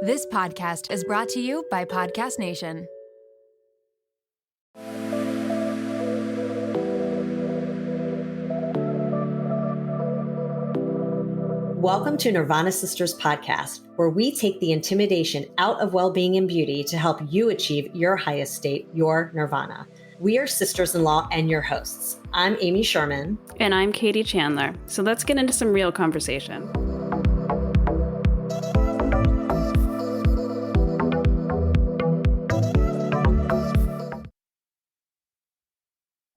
This podcast is brought to you by Podcast Nation. Welcome to Nirvana Sisters Podcast, where we take the intimidation out of well-being and beauty to help you achieve your highest state, your nirvana. We are sisters-in-law and your hosts. I'm Amy Sherman. And I'm Katie Chandler. So let's get into some real conversation.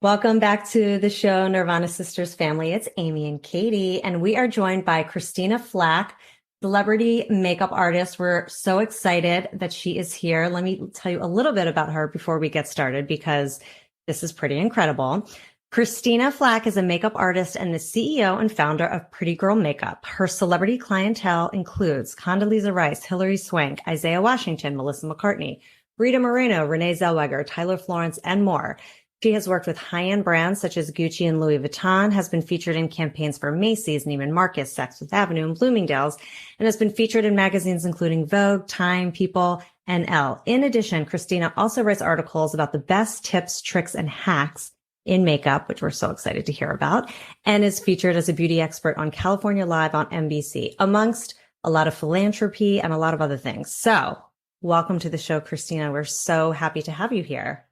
Welcome back to the show, Nirvana Sisters family. It's Amy and Katie, and we are joined by Christina Flach, celebrity makeup artist. We're so excited that she is here. Let me tell you a little bit about her before we get started, because this is pretty incredible. Christina Flach is a makeup artist and the CEO and founder of Pretty Girl Makeup. Her celebrity clientele includes Condoleezza Rice, Hilary Swank, Isaiah Washington, Melissa McCartney, Rita Moreno, Renee Zellweger, Tyler Florence, and more. She has worked with high-end brands such as Gucci and Louis Vuitton, has been featured in campaigns for Macy's, Neiman Marcus, Saks Fifth Avenue, and Bloomingdale's, and has been featured in magazines including Vogue, Time, People, and Elle. In addition, Christina also writes articles about the best tips, tricks, and hacks in makeup, which we're so excited to hear about, and is featured as a beauty expert on California Live on NBC, amongst a lot of philanthropy and a lot of other things. So welcome to the show, Christina. We're so happy to have you here.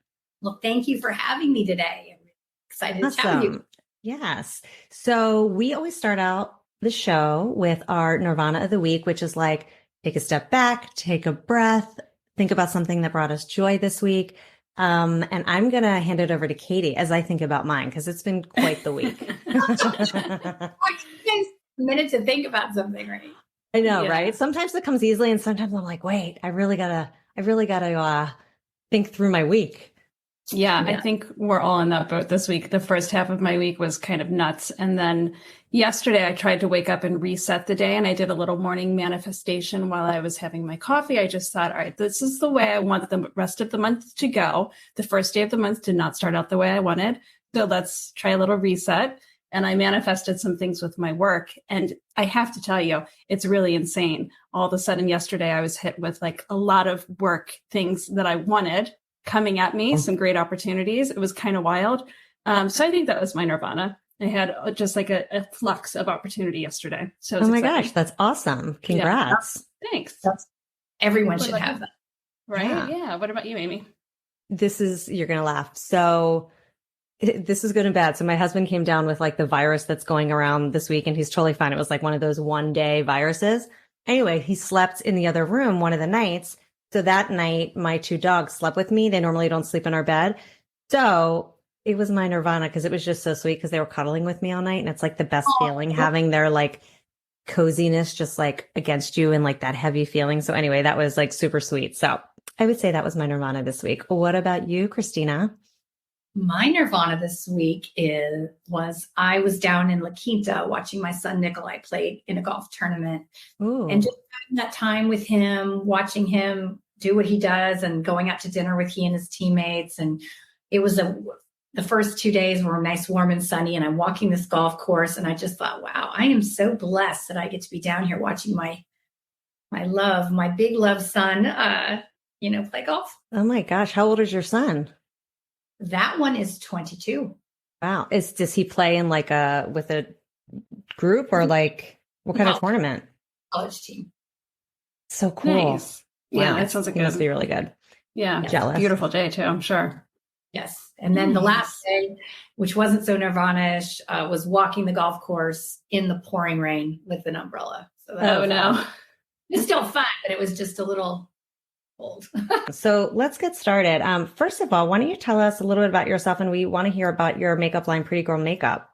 Well, thank you for having me today. I'm really excited to chat with you. Yes. So we always start out the show with our Nirvana of the week, which is like, take a step back, take a breath, think about something that brought us joy this week. And I'm going to hand it over to Katie as I think about mine, because it's been quite the week. A minute to think about something, right? I know, right? Sometimes it comes easily, and sometimes I'm like, wait, I really gotta think through my week. Yeah, I think we're all in that boat this week. The first half of my week was kind of nuts. And then yesterday I tried to wake up and reset the day, and I did a little morning manifestation while I was having my coffee. I just thought, all right, this is the way I want the rest of the month to go. The first day of the month did not start out the way I wanted. So let's try a little reset. And I manifested some things with my work. And I have to tell you, it's really insane. All of a sudden yesterday I was hit with like a lot of work things that I wanted coming at me, some great opportunities. It was kind of wild. So I think that was my Nirvana. I had just like a flux of opportunity yesterday. So oh my gosh, that's awesome. Congrats. Yeah. Thanks. Everyone should have that. Right? Yeah. What about you, Amy? You're going to laugh. So this is good and bad. So my husband came down with like the virus that's going around this week, and he's totally fine. It was like one of those one-day viruses. Anyway, he slept in the other room one of the nights. So that night, my two dogs slept with me. They normally don't sleep in our bed. So it was my Nirvana, because it was just so sweet, because they were cuddling with me all night. And it's like the best feeling, having their like coziness just like against you and like that heavy feeling. So anyway, that was like super sweet. So I would say that was my Nirvana this week. What about you, Christina? My Nirvana this week was I was down in La Quinta watching my son Nikolai play in a golf tournament. Ooh. And just having that time with him, watching him do what he does, and going out to dinner with he and his teammates. And it was the first 2 days were nice, warm and sunny. And I'm walking this golf course, and I just thought, wow, I am so blessed that I get to be down here watching my big love son, play golf. Oh my gosh. How old is your son? That one is 22. Wow. Does he play in like with a group, or like what kind of tournament? College team. So cool. Nice. Yeah, that sounds like it must be really good. Yeah. Jealous. Beautiful day too, I'm sure. Yes. And then the last day, which wasn't so Nirvana-ish, was walking the golf course in the pouring rain with an umbrella. So that no. It was still fun, but it was just a little cold. So let's get started. First of all, why don't you tell us a little bit about yourself, and we want to hear about your makeup line, Pretty Girl Makeup.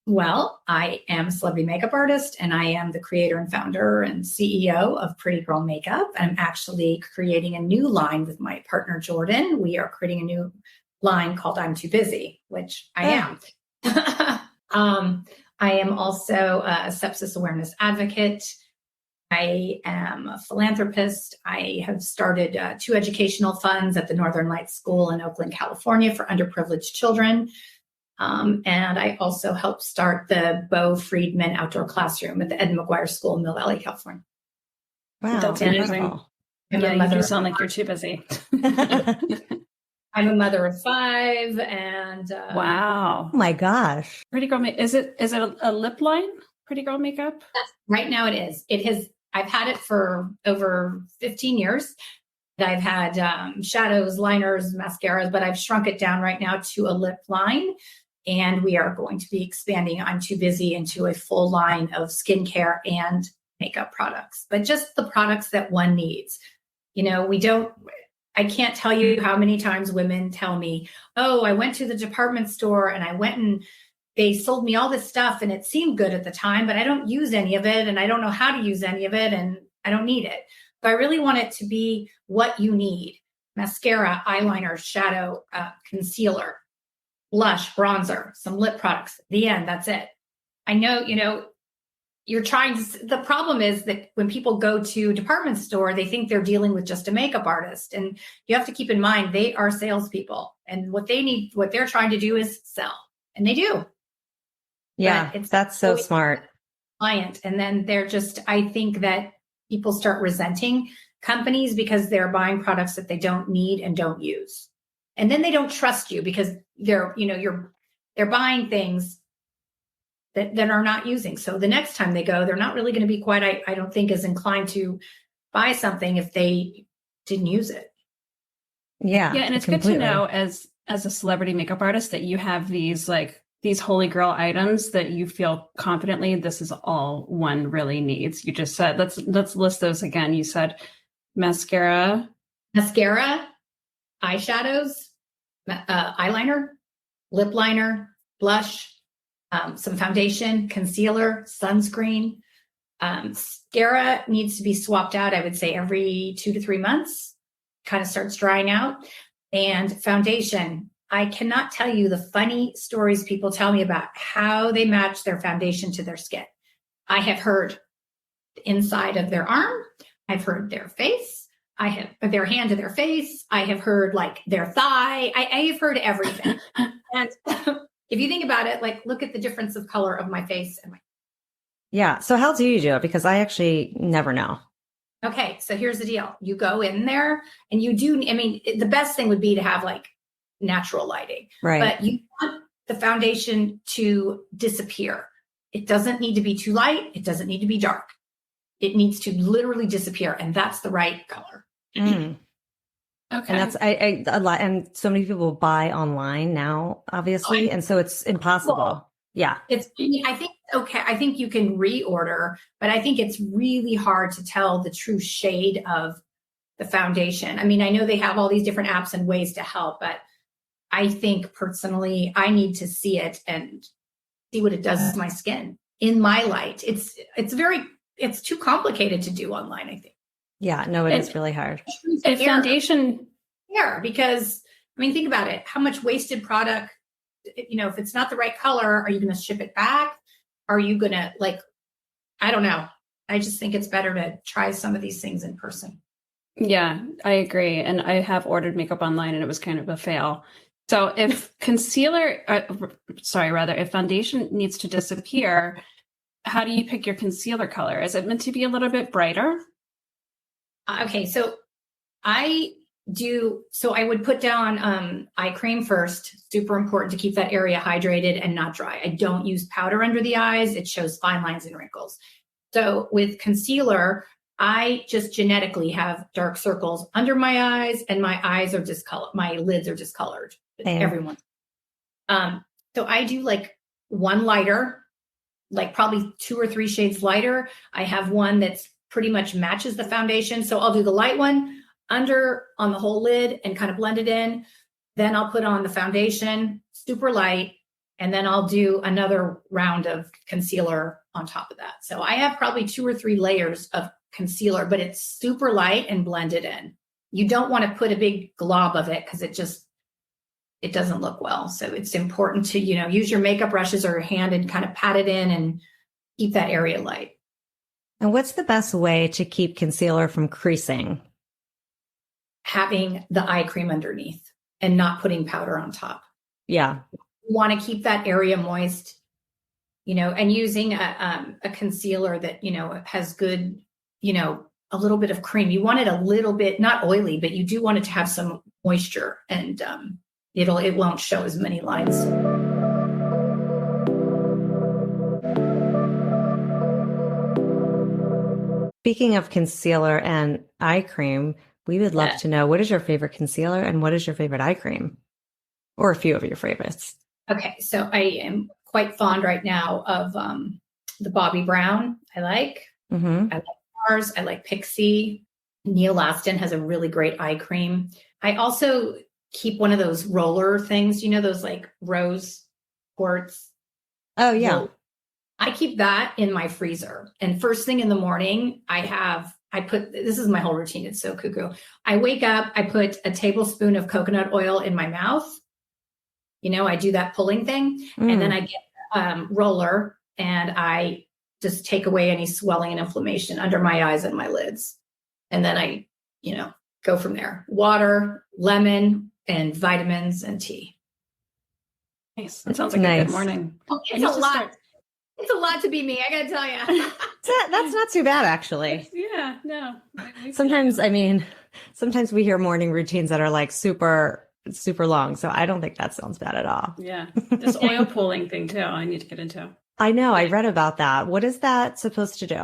Well, I am a celebrity makeup artist, and I am the creator and founder and CEO of Pretty Girl Makeup. I'm actually creating a new line with my partner, Jordan. We are creating a new line called I'm Too Busy, which I am. I am also a sepsis awareness advocate. I am a philanthropist. I have started 2 educational funds at the Northern Lights School in Oakland, California for underprivileged children. And I also helped start the Bo Friedman Outdoor Classroom at the Ed McGuire School in Mill Valley, California. Wow. That's amazing. Yeah, you do sound like you're too busy. I'm a mother of 5 and wow. Oh my gosh. Pretty Girl Makeup. Is it a lip line? Pretty Girl Makeup? Right now it is. I've had it for over 15 years. I've had shadows, liners, mascaras, but I've shrunk it down right now to a lip line. And we are going to be expanding, I'm too busy, into a full line of skincare and makeup products, but just the products that one needs. I can't tell you how many times women tell me, oh, I went to the department store and I went and they sold me all this stuff and it seemed good at the time, but I don't use any of it and I don't know how to use any of it and I don't need it. So I really want it to be what you need: mascara, eyeliner, shadow, concealer, blush, bronzer, some lip products. The end, that's it. I know, you're trying to, the problem is that when people go to department store, they think they're dealing with just a makeup artist. And you have to keep in mind, they are salespeople and what they're trying to do is sell, and they do. Yeah, that's so smart. Client. And then I think that people start resenting companies because they're buying products that they don't need and don't use. And then they don't trust you because they're buying things that are not using. So the next time they go, they're not really going to be quite, I don't think, as inclined to buy something if they didn't use it. Yeah. Yeah. And it's completely good to know as a celebrity makeup artist that you have these holy grail items that you feel confidently this is all one really needs. You just said, let's list those again. You said mascara, eyeshadows, eyeliner, lip liner, blush, some foundation, concealer, sunscreen. Mascara needs to be swapped out, I would say, every 2 to 3 months. Kind of starts drying out. And foundation. I cannot tell you the funny stories people tell me about how they match their foundation to their skin. I have heard the inside of their arm. I've heard their face. I have their hand to their face. I have heard their thigh. I have heard everything. And if you think about it, look at the difference of color of my face and my. Yeah. So how do you do it? Because I actually never know. Okay. So here's the deal. You go in there and the best thing would be to have natural lighting, right? But you want the foundation to disappear. It doesn't need to be too light. It doesn't need to be dark. It needs to literally disappear. And that's the right color. Mm. Okay. And that's a lot. And so many people buy online now, obviously. And so it's impossible. Well, yeah. I think you can reorder, but I think it's really hard to tell the true shade of the foundation. I know they have all these different apps and ways to help, but I think personally, I need to see it and see what it does to my skin in my light. It's too complicated to do online, I think. Yeah, no, it is really hard. And foundation. Yeah, because think about it. How much wasted product, if it's not the right color, are you going to ship it back? Are you going to I don't know. I just think it's better to try some of these things in person. Yeah, I agree. And I have ordered makeup online and it was kind of a fail. So if if foundation needs to disappear, how do you pick your concealer color? Is it meant to be a little bit brighter? Okay, so I would put down eye cream first. Super important to keep that area hydrated and not dry. I don't use powder under the eyes. It shows fine lines and wrinkles. So with concealer, I just genetically have dark circles under my eyes and my eyes are discolored. My lids are discolored. Everyone. So I do one lighter, probably 2 or 3 shades lighter. I have one that's pretty much matches the foundation. So I'll do the light one under on the whole lid and kind of blend it in. Then I'll put on the foundation, super light, and then I'll do another round of concealer on top of that. So I have probably 2 or 3 layers of concealer, but it's super light and blended in. You don't want to put a big glob of it because it doesn't look well. So it's important to, use your makeup brushes or your hand and kind of pat it in and keep that area light. And what's the best way to keep concealer from creasing? Having the eye cream underneath and not putting powder on top. Yeah. You want to keep that area moist, and using a concealer that, has good, a little bit of cream. You want it a little bit, not oily, but you do want it to have some moisture, and it won't show as many lines. Speaking of concealer and eye cream, we would love to know, what is your favorite concealer and what is your favorite eye cream? Or a few of your favorites. Okay, so I am quite fond right now of the Bobbi Brown. I like Mars. I like Pixie. Neil Laston has a really great eye cream. I also keep one of those roller things, those like rose quartz. Oh, yeah. I keep that in my freezer. And first thing in the morning, this is my whole routine. It's so cuckoo. I wake up, I put a tablespoon of coconut oil in my mouth. I do that pulling thing. And then I get roller and I just take away any swelling and inflammation under my eyes and my lids. And then I, go from there. Water, lemon, and vitamins and tea. Nice. That sounds like a good morning. It's a lot. It's a lot to be me, I gotta tell you. That's not too bad, actually. Yeah, no. Sometimes we hear morning routines that are like super long. So I don't think that sounds bad at all. Yeah. This oil pulling thing too, I need to get into. I know. I read about that. What is that supposed to do?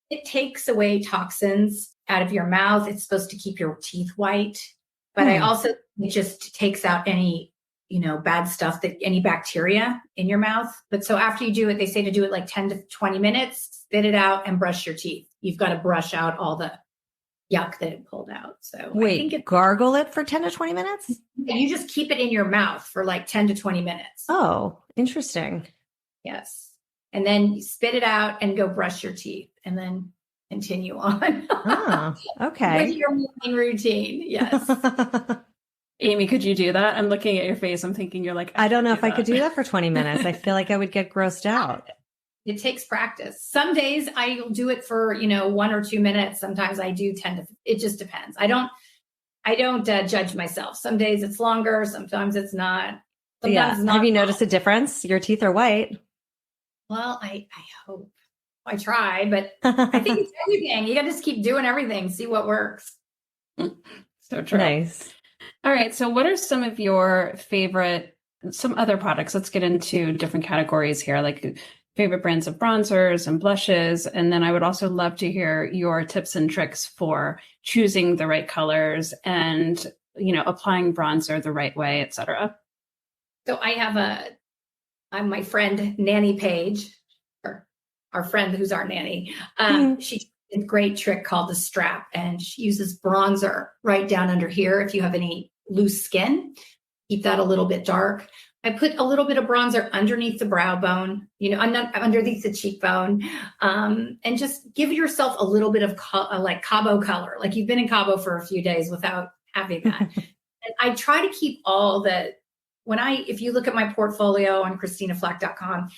It takes away toxins out of your mouth. It's supposed to keep your teeth white. But it just takes out any, bad stuff, any bacteria in your mouth. But so after you do it, they say to do it like 10 to 20 minutes, spit it out and brush your teeth. You've got to brush out all the yuck that it pulled out. So gargle it for 10 to 20 minutes? You just keep it in your mouth for like 10 to 20 minutes. Oh, interesting. Yes. And then you spit it out and go brush your teeth and then continue on. Okay. With your morning routine. Yes. Amy, could you do that? I'm looking at your face. I'm thinking you're like, I don't know if I could do that for 20 minutes. I feel like I would get grossed out. It takes practice. Some days I'll do it for, 1 or 2 minutes. Sometimes I do it just depends. I don't judge myself. Some days it's longer. Sometimes it's not. Sometimes it's not. Have you noticed a difference? Your teeth are white. Well, I hope. I try, but I think it's everything. You got to just keep doing everything. See what works. So true. Nice. All right. So what are some of your some other products? Let's get into different categories here, like favorite brands of bronzers and blushes. And then I would also love to hear your tips and tricks for choosing the right colors and, applying bronzer the right way, et cetera. So I have I'm my friend, Nanny Page, or our friend who's our nanny. She a great trick called the strap, and she uses bronzer right down under here. If you have any loose skin, keep that a little bit dark. I put a little bit of bronzer underneath the brow bone, underneath the cheekbone, and just give yourself a little bit of like Cabo color, like you've been in Cabo for a few days without having that. And I try to keep if you look at my portfolio on ChristinaFlach.com,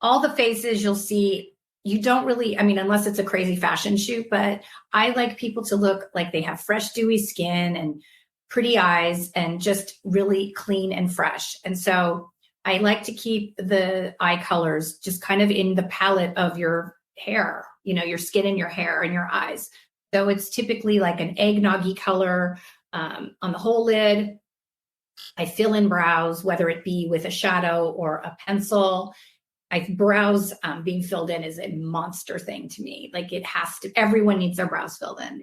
all the faces you'll see, you don't really, unless it's a crazy fashion shoot, but I like people to look like they have fresh, dewy skin and pretty eyes and just really clean and fresh. And so I like to keep the eye colors just kind of in the palette of your hair, your skin and your hair and your eyes. So it's typically like an eggnoggy color on the whole lid. I fill in brows, whether it be with a shadow or a pencil. Brows being filled in is a monster thing to me. Like everyone needs their brows filled in.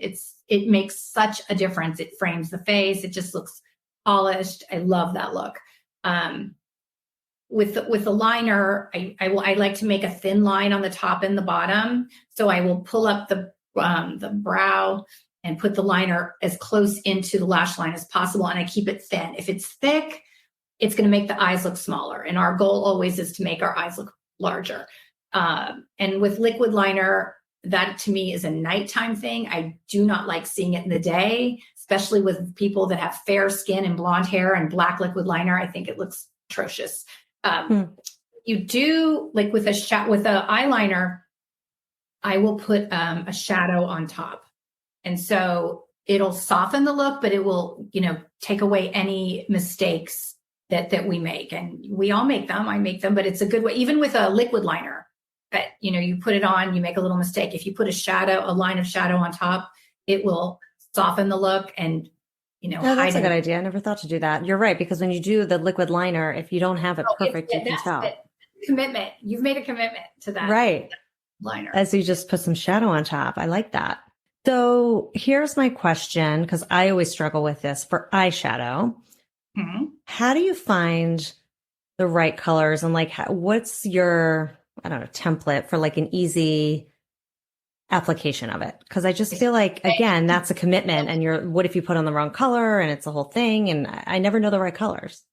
It makes such a difference. It frames the face. It just looks polished. I love that look. With the liner, I like to make a thin line on the top and the bottom. So I will pull up the brow and put the liner as close into the lash line as possible. And I keep it thin. If it's thick, it's going to make the eyes look smaller. And our goal always is to make our eyes look larger. And with liquid liner, that to me is a nighttime thing. I do not like seeing it in the day, especially with people that have fair skin and blonde hair and black liquid liner. I think it looks atrocious. You do like with a eyeliner, I will put a shadow on top. And so it'll soften the look, but it will, take away any mistakes that we make. And we all make them. I make them, but it's a good way. Even with a liquid liner, But, you put it on, you make a little mistake. If you put a line of shadow on top, it will soften the look and, Oh, that's a good idea. I never thought to do that. You're right. Because when you do the liquid liner, if you don't have it perfect, you can tell. Commitment. You've made a commitment to that. Right. Liner. As you just put some shadow on top. I like that. So here's my question, because I always struggle with this for eyeshadow. Mm-hmm. How do you find the right colors and what's your, I don't know, template for like an easy application of it? Because I just feel like, again, that's a commitment, and what if you put on the wrong color and it's a whole thing, and I never know the right colors.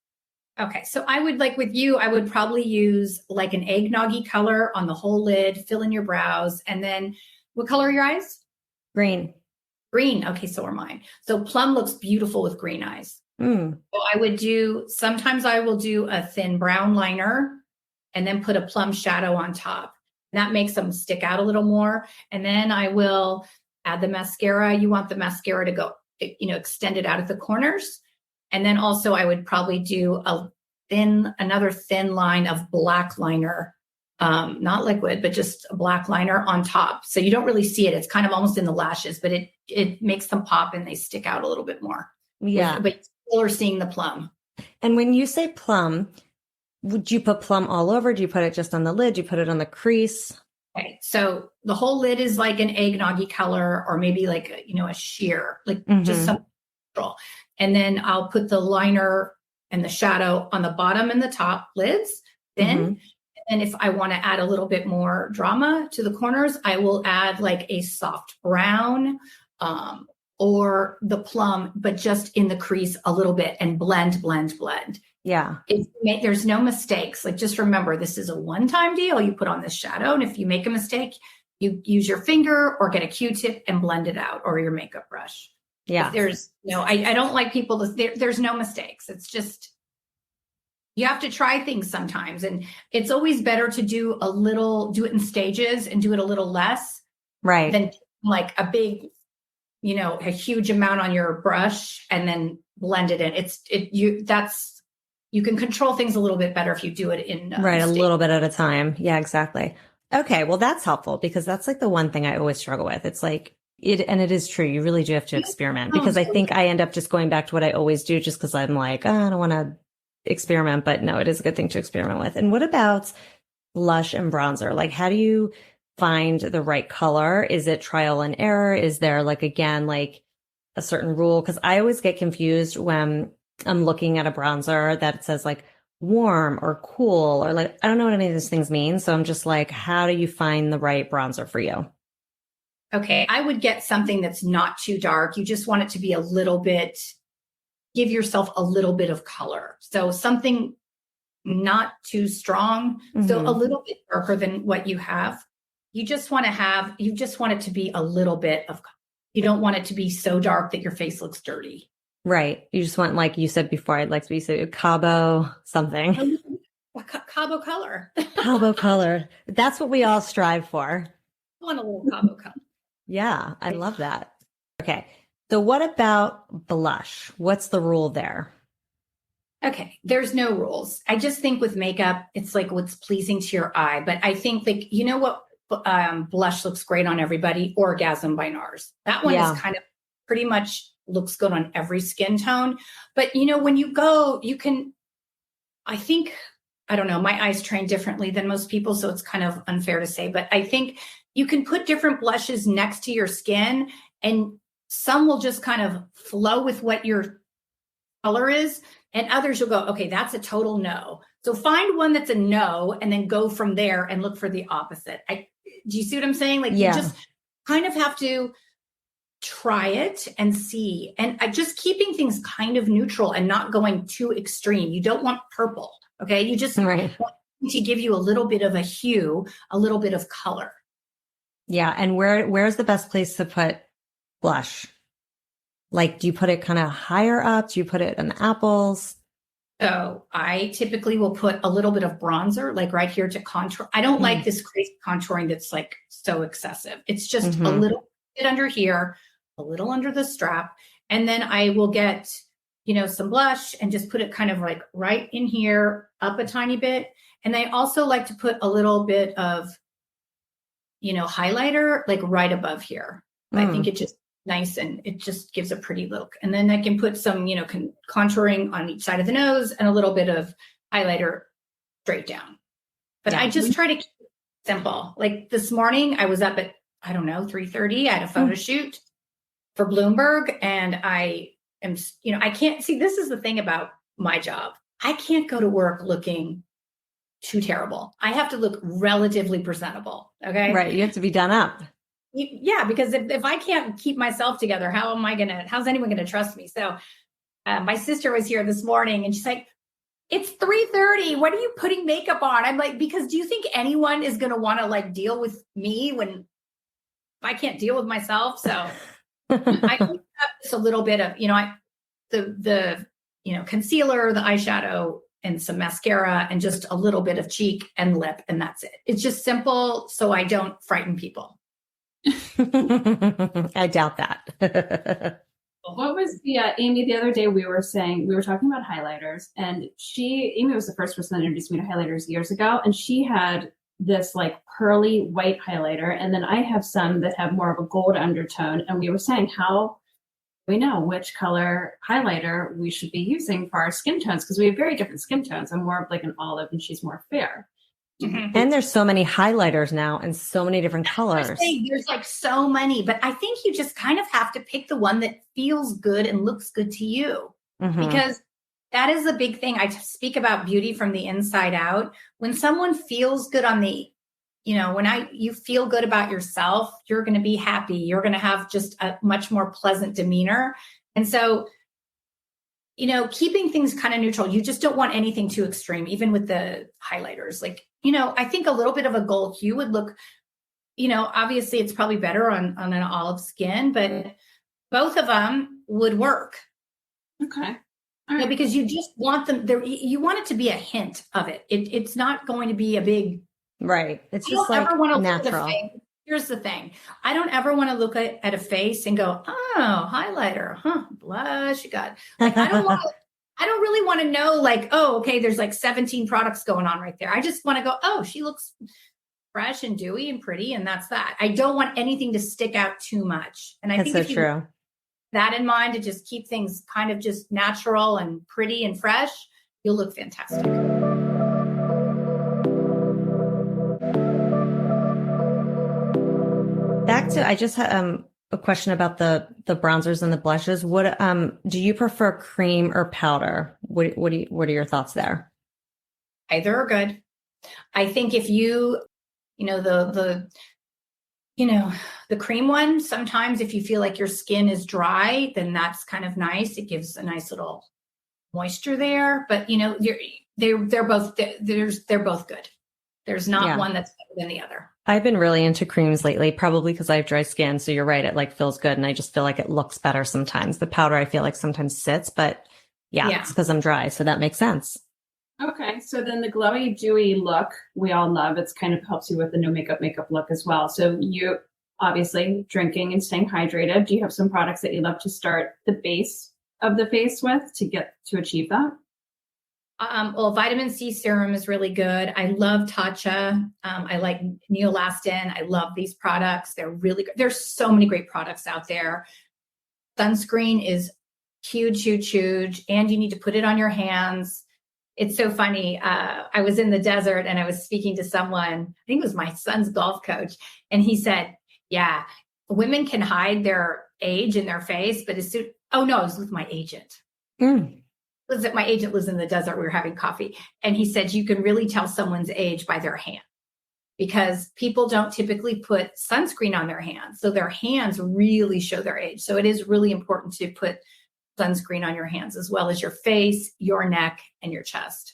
Okay. So I would I would probably use like an eggnoggy color on the whole lid, fill in your brows. And then what color are your eyes? Green. Green. Okay. So are mine. So plum looks beautiful with green eyes. Mm. So sometimes I will do a thin brown liner and then put a plum shadow on top. That makes them stick out a little more. And then I will add the mascara. You want the mascara to go, extend it out at the corners. And then also I would probably do another thin line of black liner, not liquid, but just a black liner on top. So you don't really see it. It's kind of almost in the lashes, but it makes them pop and they stick out a little bit more. Yeah. But still are seeing the plum. And when you say plum, would you put plum all over? Do you put it just on the lid? Do you put it on the crease? Okay. So the whole lid is like an eggnoggy color, or maybe like, a sheer, like just some neutral. And then I'll put the liner and the shadow on the bottom and the top lids. Then, and if I want to add a little bit more drama to the corners, I will add like a soft brown, or the plum, but just in the crease a little bit, and blend. Yeah. There's no mistakes. Like, just remember, this is a one-time deal. You put on this shadow, and if you make a mistake, you use your finger or get a Q-tip and blend it out, or your makeup brush. Yeah. There's I don't like people there's no mistakes. It's just, you have to try things sometimes. And it's always better to do it in stages and do it a little less. Right. Than like a big, a huge amount on your brush and then blend it in. You can control things a little bit better if you do it in right. A little bit at a time. Yeah, exactly. Okay. Well, that's helpful, because that's like the one thing I always struggle with. It's like, and it is true. You really do have to experiment, because I think I end up just going back to what I always do, just because I'm like, I don't want to experiment, but no, it is a good thing to experiment with. And what about blush and bronzer? Like, how do you find the right color? Is it trial and error? Is there again, a certain rule? Because I always get confused when I'm looking at a bronzer that it says warm or cool, or I don't know what any of these things mean. So I'm just like, how do you find the right bronzer for you? Okay, I would get something that's not too dark. You just want it to be a little bit, give yourself a little bit of color. So something not too strong, so a little bit darker than what you have. You just want it to be a little bit of, you don't want it to be so dark that your face looks dirty. Right. You just want, like you said before, I'd like to be Cabo something. Cabo color. Cabo color. That's what we all strive for. I want a little Cabo color. Yeah, I love that. Okay. So what about blush? What's the rule there? Okay. There's no rules. I just think with makeup, it's like what's pleasing to your eye. But I think what blush looks great on everybody? Orgasm by NARS. That one is kind of pretty much looks good on every skin tone. But when you go, you can, I think, I don't know, my eyes train differently than most people, so it's kind of unfair to say, but I think you can put different blushes next to your skin, and some will just kind of flow with what your color is, and others you'll go, okay, that's a total no. So find one that's a no, and then go from there and look for the opposite. Do you see what I'm saying? You just kind of have to try it and see, and just keeping things kind of neutral and not going too extreme. You don't want purple. Okay. You just want to give you a little bit of a hue, a little bit of color. Yeah. And where's the best place to put blush? Do you put it kind of higher up? Do you put it in the apples? So I typically will put a little bit of bronzer, right here to contour. I don't like this crazy contouring that's so excessive. It's just a little bit under here, a little under the strap. And then I will get, some blush and just put it kind of right in here, up a tiny bit. And I also like to put a little bit of highlighter like right above here. I think it just nice and it just gives a pretty look. And then I can put some, contouring on each side of the nose and a little bit of highlighter straight down. But I just try to keep it simple. Like this morning I was up at, 3:30. I had a photo shoot for Bloomberg, and I am, I can't see, this is the thing about my job. I can't go to work looking too terrible. I have to look relatively presentable. Okay. Right. You have to be done up. Yeah. Because if I can't keep myself together, how's anyone going to trust me? So my sister was here this morning and she's like, it's 3:30. What are you putting makeup on? I'm like, because do you think anyone is going to want to like deal with me when I can't deal with myself? So I have just a little bit of, the concealer, the eyeshadow, and some mascara, and just a little bit of cheek and lip, and that's it. It's just simple, so I don't frighten people. I doubt that. What was Amy, the other day we were talking about highlighters, and Amy was the first person that introduced me to highlighters years ago, and she had this like pearly white highlighter, and then I have some that have more of a gold undertone, and we were saying how we know which color highlighter we should be using for our skin tones, because we have very different skin tones. I'm more of like an olive and she's more fair. Mm-hmm. And there's so many highlighters now and so many different colors. There's like so many, but I think you just kind of have to pick the one that feels good and looks good to you, because that is the big thing. I speak about beauty from the inside out. When someone feels good on the, you feel good about yourself, you're going to be happy. You're going to have just a much more pleasant demeanor. And so, keeping things kind of neutral, you just don't want anything too extreme, even with the highlighters. Like, I think a little bit of a gold hue would look, obviously it's probably better on an olive skin, but both of them would work. Okay. All right. Because you just want them there. You want it to be a hint of it. It's not going to be a big, right. It's just like natural. Here's the thing. I don't ever want to look at a face and go, oh, highlighter, blush, you got, like, I don't really want to know like, oh, okay, there's like 17 products going on right there. I just want to go, oh, she looks fresh and dewy and pretty. And that's that. I don't want anything to stick out too much. And I think if you have that in mind, to just keep things kind of just natural and pretty and fresh, you'll look fantastic. Back to, I just had a question about the bronzers and the blushes. What do you prefer, cream or powder? What are your thoughts there? Either are good. I think if the cream one, sometimes if you feel like your skin is dry, then that's kind of nice. It gives a nice little moisture there. But they're both good. There's not one that's better than the other. I've been really into creams lately, probably because I have dry skin. So you're right. It like feels good. And I just feel like it looks better sometimes. The powder, I feel like sometimes sits, but it's because I'm dry. So that makes sense. Okay. So then the glowy, dewy look we all love. It's kind of helps you with the no makeup look as well. So you obviously drinking and staying hydrated. Do you have some products that you love to start the base of the face with to achieve that? Well, vitamin C serum is really good. I love Tatcha. I like Neolastin. I love these products. They're really good. There's so many great products out there. Sunscreen is huge, huge, huge. And you need to put it on your hands. It's so funny. I was in the desert and I was speaking to someone, I think it was my son's golf coach. And he said, yeah, women can hide their age in their face, but it was with my agent. My agent was in the desert. We were having coffee. And he said, you can really tell someone's age by their hand, because people don't typically put sunscreen on their hands. So their hands really show their age. So it is really important to put sunscreen on your hands, as well as your face, your neck, and your chest.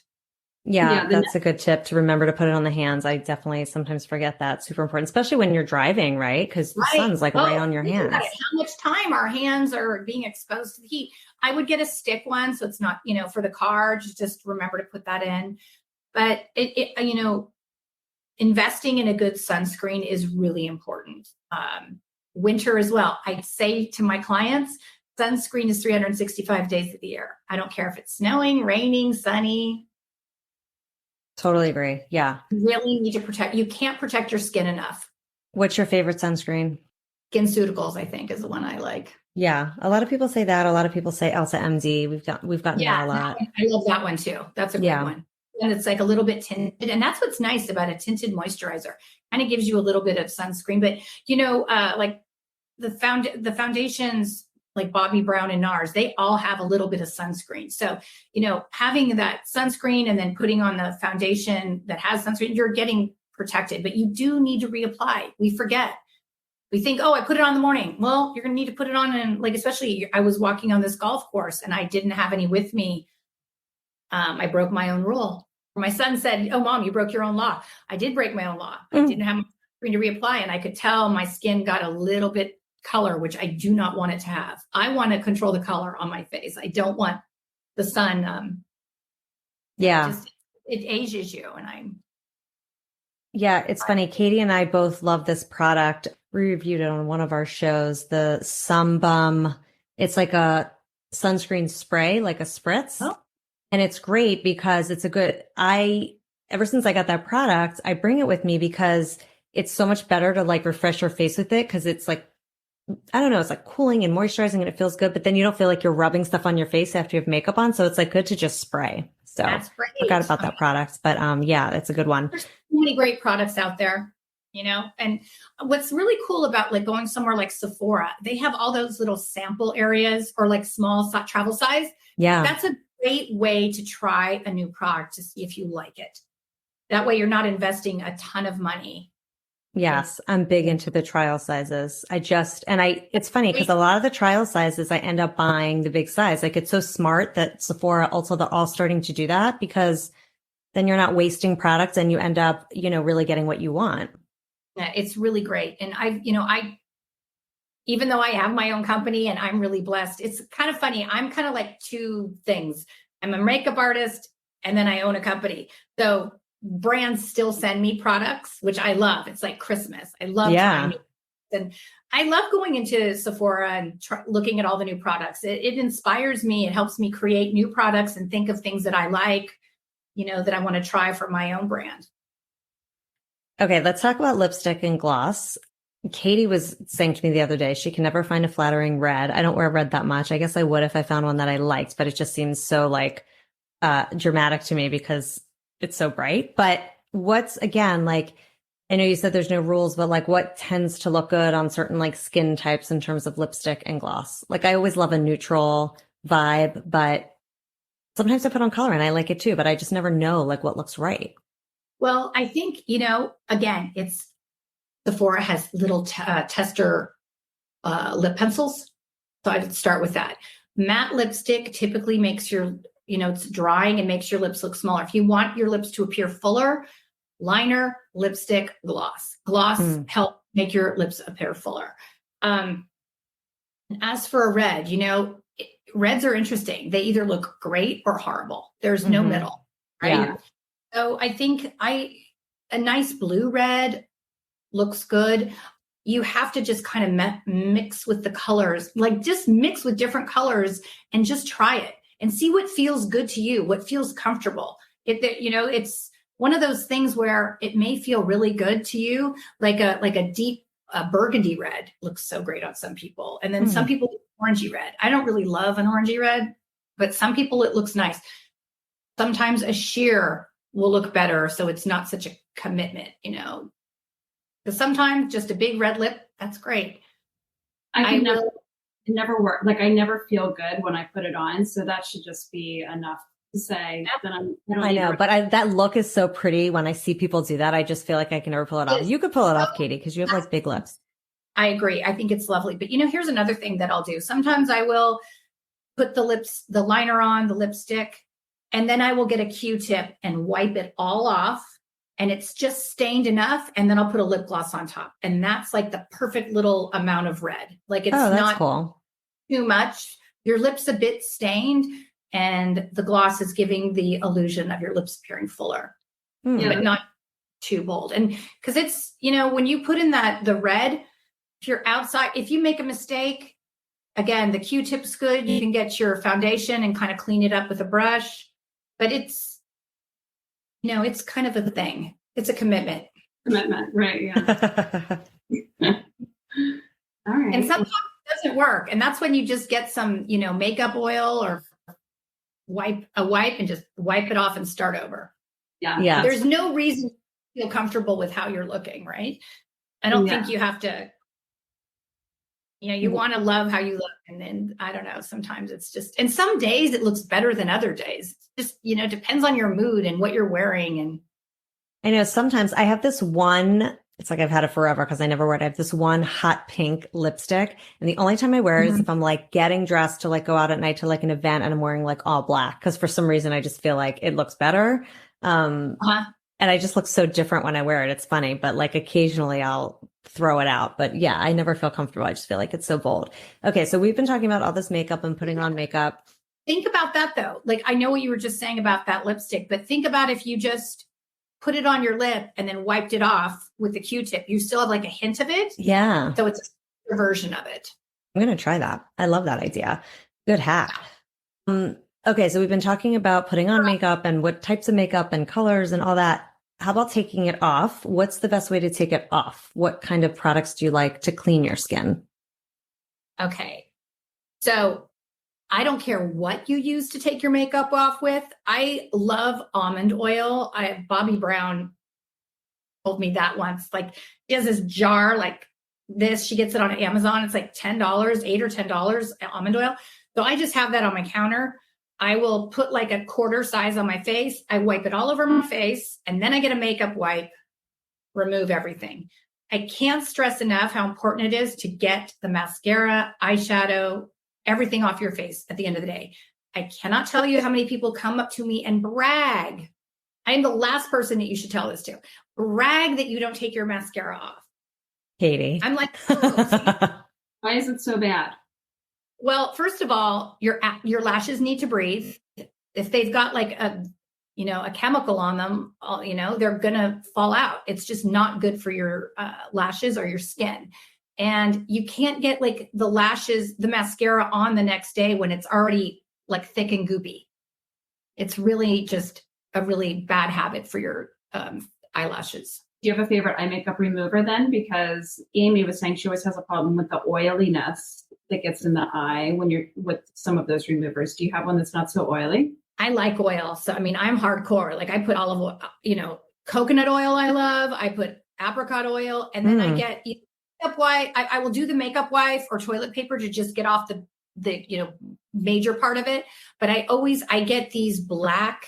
Yeah, that's a good tip to remember to put it on the hands. I definitely sometimes forget that. Super important, especially when you're driving, right? Because the sun's like right on your hands. How much time our hands are being exposed to the heat. I would get a stick one, so it's not, for the car, just remember to put that in. But investing in a good sunscreen is really important. Winter as well. I say to my clients, sunscreen is 365 days of the year. I don't care if it's snowing, raining, sunny. Totally agree. Yeah. You really need to protect. You can't protect your skin enough. What's your favorite sunscreen? SkinCeuticals, I think, is the one I like. Yeah. A lot of people say that. A lot of people say Elsa MD. We've gotten that a lot. I love that one too. That's a great one. And it's like a little bit tinted. And that's what's nice about a tinted moisturizer. Kind of gives you a little bit of sunscreen. But, like the foundations like Bobbi Brown and NARS, they all have a little bit of sunscreen. So, having that sunscreen and then putting on the foundation that has sunscreen, you're getting protected. But you do need to reapply. We forget. We think, oh, I put it on in the morning. Well, you're going to need to put it on. And like, especially I was walking on this golf course and I didn't have any with me. I broke my own rule. My son said, oh, Mom, you broke your own law. I did break my own law. I didn't have my screen to reapply. And I could tell my skin got a little bit color, which I do not want it to have. I want to control the color on my face. I don't want the sun. It ages you. And it's funny. Katie and I both love this product. We reviewed it on one of our shows, the Sunbum. It's like a sunscreen spray, like a spritz. Oh. And it's great because it's ever since I got that product, I bring it with me because it's so much better to like refresh your face with it. Cause it's like, I don't know, it's like cooling and moisturizing and it feels good, but then you don't feel like you're rubbing stuff on your face after you have makeup on. So it's like good to just spray. So I forgot about that product, but it's a good one. There's so many great products out there, and what's really cool about like going somewhere like Sephora, they have all those little sample areas or like small travel size. Yeah. That's a great way to try a new product to see if you like it. That way you're not investing a ton of money. Yes, I'm big into the trial sizes. It's funny because a lot of the trial sizes, I end up buying the big size. Like it's so smart that Sephora also, they're all starting to do that because then you're not wasting products and you end up, really getting what you want. Yeah, it's really great. And even though I have my own company and I'm really blessed, it's kind of funny. I'm kind of like two things. I'm a makeup artist and then I own a company. So brands still send me products, which I love. It's like Christmas. I love trying and I love going into Sephora and looking at all the new products. It inspires me. It helps me create new products and think of things that I like, that I want to try for my own brand. Okay, let's talk about lipstick and gloss. Katie was saying to me the other day, she can never find a flattering red. I don't wear red that much. I guess I would if I found one that I liked, but it just seems so like dramatic to me because it's so bright. But what's, again, like, I know you said there's no rules, but like what tends to look good on certain like skin types in terms of lipstick and gloss? Like I always love a neutral vibe, but sometimes I put on color and I like it too, but I just never know like what looks right. Well, I think, again, Sephora has little tester lip pencils. So I'd start with that. Matte lipstick typically makes your, it's drying and makes your lips look smaller. If you want your lips to appear fuller, liner, lipstick, gloss. Gloss help make your lips appear fuller. And as for a red, reds are interesting. They either look great or horrible. There's no middle, right? Yeah. So I think a nice blue red looks good. You have to just kind of mix with the colors, like just mix with different colors and just try it and see what feels good to you, what feels comfortable. It's one of those things where it may feel really good to you, like a deep burgundy red looks so great on some people. And then some people, orangey red. I don't really love an orangey red, but some people it looks nice. Sometimes a sheer will look better. So it's not such a commitment, because sometimes just a big red lip, that's great. It never work. Like I never feel good when I put it on. So that should just be enough to say that I know, but that look is so pretty. When I see people do that, I just feel like I can never pull it off. You could pull it off, Katie, because you have like big lips. I agree. I think it's lovely. But here's another thing that I'll do. Sometimes I will put the liner on, the lipstick, and then I will get a Q-tip and wipe it all off. And it's just stained enough. And then I'll put a lip gloss on top. And that's like the perfect little amount of red. Like it's not cool. Too much. Your lip's a bit stained and the gloss is giving the illusion of your lips appearing fuller, but not too bold. And because it's, when you put in the red, if you're outside, if you make a mistake, again, the Q-tip's good. You can get your foundation and kind of clean it up with a brush, but it's, it's kind of a thing. It's a commitment. Right. Yeah. All right. And sometimes it doesn't work. And that's when you just get some, makeup oil or wipe and just wipe it off and start over. Yeah. There's no reason to feel comfortable with how you're looking, right? I don't think you have to, you want to love how you look. And then I don't know, sometimes it's just, and some days it looks better than other days. It's just, depends on your mood and what you're wearing. And I know sometimes I have this one, it's like I've had it forever because I never wear it. I have this one hot pink lipstick. And the only time I wear it is if I'm like getting dressed to like go out at night to like an event and I'm wearing like all black. Cause for some reason I just feel like it looks better. And I just look so different when I wear it. It's funny, but like occasionally I'll throw it out. But yeah, I never feel comfortable. I just feel like it's so bold. Okay. So we've been talking about all this makeup and putting on makeup. Think about that though. Like I know what you were just saying about that lipstick, but think about if you just put it on your lip and then wiped it off with the Q-tip, you still have like a hint of it. Yeah. So it's a version of it. I'm going to try that. I love that idea. Good hack. Okay. So we've been talking about putting on makeup and what types of makeup and colors and all that. How about taking it off? What's the best way to take it off? What kind of products do you like to clean your skin? Okay. So I don't care what you use to take your makeup off with. I love almond oil. Bobby Brown told me that once. Like she has this jar like this. She gets it on Amazon. It's like $10, $8 or $10 almond oil. So I just have that on my counter. I will put like a quarter size on my face. I wipe it all over my face and then I get a makeup wipe, remove everything. I can't stress enough how important it is to get the mascara, eyeshadow, everything off your face at the end of the day. I cannot tell you how many people come up to me and brag. I am the last person that you should tell this to. Brag that you don't take your mascara off. Katie. I'm like, oh, why is it so bad? Well, first of all, your lashes need to breathe. If they've got like a chemical on them, they're going to fall out. It's just not good for your lashes or your skin. And you can't get like the mascara on the next day when it's already like thick and goopy. It's really just a really bad habit for your eyelashes. Do you have a favorite eye makeup remover then? Because Amy was saying she always has a problem with the oiliness that gets in the eye when you're with some of those removers. Do you have one that's not so oily? I like oil. So, I mean, I'm hardcore. Like I put olive oil, coconut oil I love. I put apricot oil and then I get makeup wipe. I will do the makeup wipe or toilet paper to just get off the major part of it. But I get these black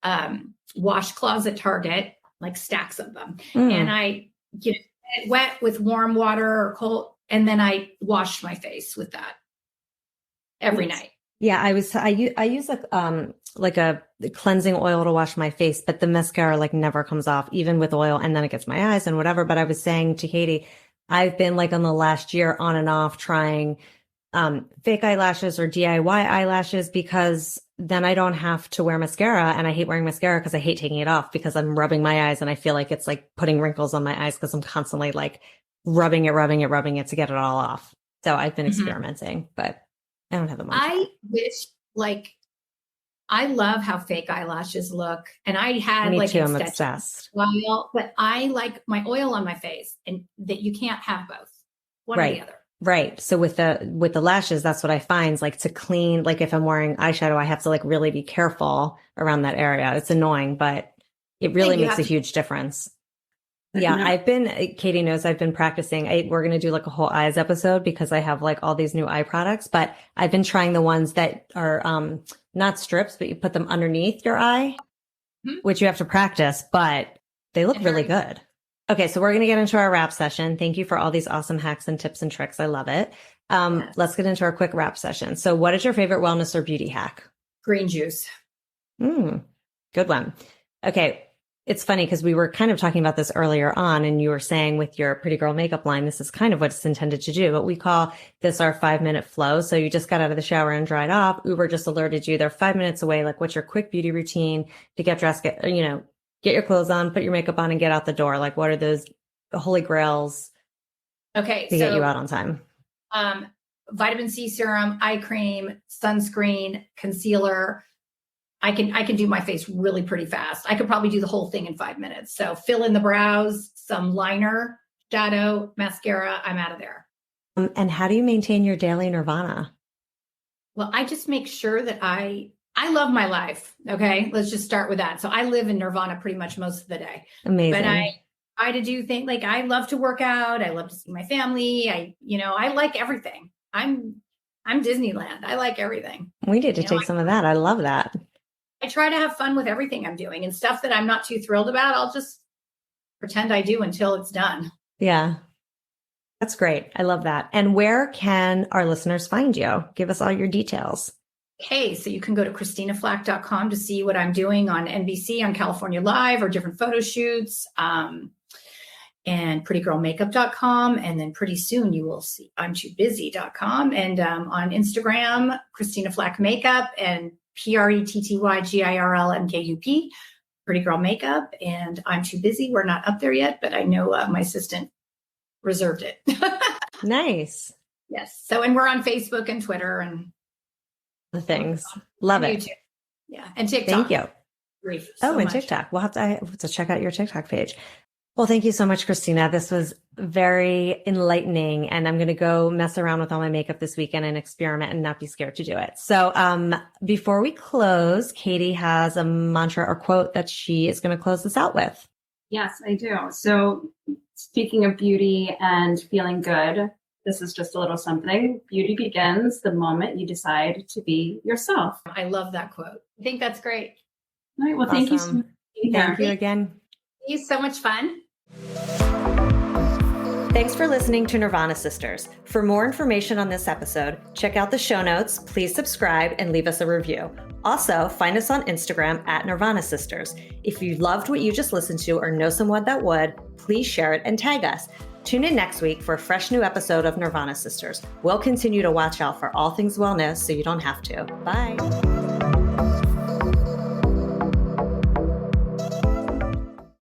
washcloths at Target, like stacks of them. And I get it wet with warm water or cold. And then I wash my face with that every night. Yeah, I use like a cleansing oil to wash my face, but the mascara like never comes off, even with oil, and then it gets my eyes and whatever. But I was saying to Katie, I've been like on the last year on and off trying fake eyelashes or DIY eyelashes because then I don't have to wear mascara. And I hate wearing mascara because I hate taking it off because I'm rubbing my eyes and I feel like it's like putting wrinkles on my eyes because I'm constantly like rubbing it to get it all off. So I've been experimenting, but I don't have the money. I wish I love how fake eyelashes look. And I had Me like too, I'm obsessed. Oil, but I like my oil on my face and that you can't have both. One or the other. Right. So with the lashes, that's what I find is like to clean, like if I'm wearing eyeshadow, I have to like really be careful around that area. It's annoying, but it really makes a huge difference. Yeah, Katie knows I've been practicing. We're going to do like a whole eyes episode because I have like all these new eye products, but I've been trying the ones that are not strips, but you put them underneath your eye, which you have to practice, but they look really good. Okay, so we're going to get into our wrap session. Thank you for all these awesome hacks and tips and tricks. I love it. Let's get into our quick wrap session. So what is your favorite wellness or beauty hack? Green juice. Good one. Okay. It's funny because we were kind of talking about this earlier on and you were saying with your Pretty Girl makeup line, this is kind of what it's intended to do, but we call this our 5-minute flow. So you just got out of the shower and dried off. Uber just alerted you they're 5 minutes away. Like what's your quick beauty routine to get dressed, get your clothes on, put your makeup on and get out the door? Like what are those holy grails to get you out on time? Vitamin C serum, eye cream, sunscreen, concealer. I can do my face really pretty fast. I could probably do the whole thing in 5 minutes. So fill in the brows, some liner, shadow, mascara. I'm out of there. And how do you maintain your daily Nirvana? Well, I just make sure that I love my life. Okay. Let's just start with that. So I live in Nirvana pretty much most of the day. Amazing. But I try to do things like I love to work out. I love to see my family. I like everything. I'm Disneyland. I like everything. We need to take some of that. I love that. I try to have fun with everything I'm doing, and stuff that I'm not too thrilled about, I'll just pretend I do until it's done. Yeah. That's great. I love that. And where can our listeners find you? Give us all your details. Okay, so you can go to ChristinaFlach.com to see what I'm doing on NBC, on California Live, or different photo shoots, and PrettyGirlMakeup.com. And then pretty soon you will see I'mTooBusy.com, and on Instagram, Christina Flach Makeup, and PrettyGirlMkup, Pretty Girl Makeup, and I'm Too Busy. We're not up there yet, but I know my assistant reserved it. Nice. Yes. So, and we're on Facebook and Twitter and the things. Love and it. YouTube. Yeah. And TikTok. Thank you. And TikTok. We'll have to check out your TikTok page. Well, thank you so much, Christina. This was very enlightening, and I'm going to go mess around with all my makeup this weekend and experiment and not be scared to do it. So, before we close, Katie has a mantra or quote that she is going to close this out with. Yes, I do. So speaking of beauty and feeling good, this is just a little something. Beauty begins the moment you decide to be yourself. I love that quote. I think that's great. All right. Well, Awesome. Thank you so much. Thank you again. It's so much fun. Thanks for listening to Nirvana Sisters. For more information on this episode, check out the show notes, please subscribe, and leave us a review. Also, find us on Instagram at Nirvana Sisters. If you loved what you just listened to or know someone that would, please share it and tag us. Tune in next week for a fresh new episode of Nirvana Sisters. We'll continue to watch out for all things wellness so you don't have to. Bye.